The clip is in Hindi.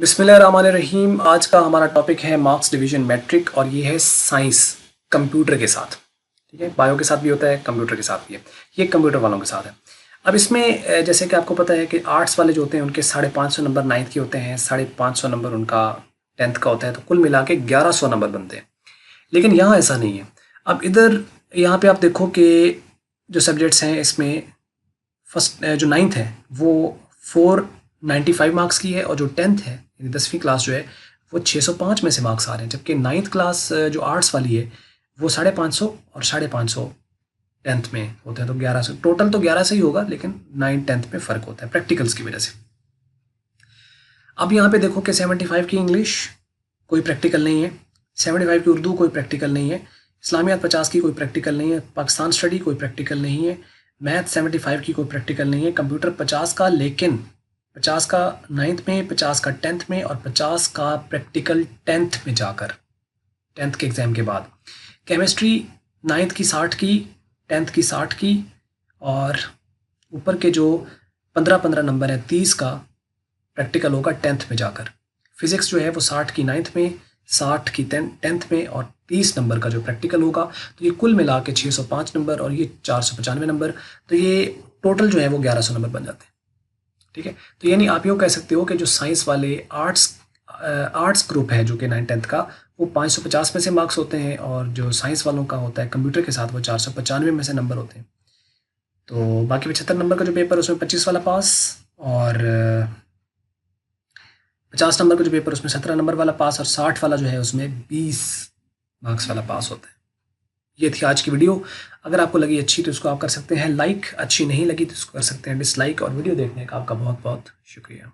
बिस्मिल्लाहिर्रहमानिर्रहीम। आज का हमारा टॉपिक है मार्क्स डिवीजन मैट्रिक और ये है साइंस कंप्यूटर के साथ। ठीक है, बायो के साथ भी होता है, कंप्यूटर के साथ भी है, ये कंप्यूटर वालों के साथ है। अब इसमें जैसे कि आपको पता है कि आर्ट्स वाले जो होते हैं उनके 550 नंबर 9th के होते हैं, 550 नंबर उनका 10th का होता है, तो कुल मिला के 1100 नंबर बनते हैं। लेकिन यहाँ ऐसा नहीं है। अब इधर यहाँ पे आप देखो कि जो सब्जेक्ट्स हैं इसमें फर्स्ट जो 9th है वो 495 मार्क्स की है और जो 10th है यानी 10वीं क्लास जो है वो 605 में से मार्क्स आ रहे हैं, जबकि 9th क्लास जो आर्ट्स वाली है वो 550 और 550 10th में होते हैं, तो 1100 टोटल तो 11 से ही होगा, लेकिन 9 10th में फ़र्क होता है प्रैक्टिकल्स की वजह से। अब यहाँ पे देखो कि 75 की इंग्लिश कोई प्रैक्टिकल नहीं है, 75 की उर्दू कोई प्रैक्टिकल नहीं है, इस्लामियात 50 की कोई प्रैक्टिकल नहीं है, पाकिस्तान स्टडी कोई प्रैक्टिकल नहीं है, मैथ 75 की कोई प्रैक्टिकल नहीं है, कंप्यूटर 50 का, लेकिन 50 का 9th में, 50 का 10th में और 50 का प्रैक्टिकल 10th में जाकर 10th के एग्ज़ाम के बाद। केमिस्ट्री 9th की 60 की, 10th की 60 की और ऊपर के जो 15-15 नंबर है 30 का प्रैक्टिकल होगा 10th में जाकर। फिज़िक्स जो है वो 60 की 9th में, 60 की 10th में और 30 नंबर का जो प्रैक्टिकल होगा, तो ये कुल मिला के 605 नंबर और ये 495 नंबर, तो ये टोटल जो है वो 1100 नंबर बन जाते हैं। ठीक है, तो यानी आप यूँ कह सकते हो कि जो साइंस वाले आर्ट्स ग्रुप है जो कि 9th-10th का, वो 550 में से मार्क्स होते हैं और जो साइंस वालों का होता है कंप्यूटर के साथ वो 495 में से नंबर होते हैं। तो बाकी 75 नंबर का जो पेपर उसमें 25 वाला पास और 50 नंबर का जो पेपर उसमें 17 नंबर वाला पास और 60 वाला जो है उसमें 20 मार्क्स वाला पास होता है। ये थी आज की वीडियो। अगर आपको लगी अच्छी तो इसको आप कर सकते हैं लाइक, अच्छी नहीं लगी तो इसको कर सकते हैं डिसलाइक, और वीडियो देखने का आपका बहुत बहुत शुक्रिया।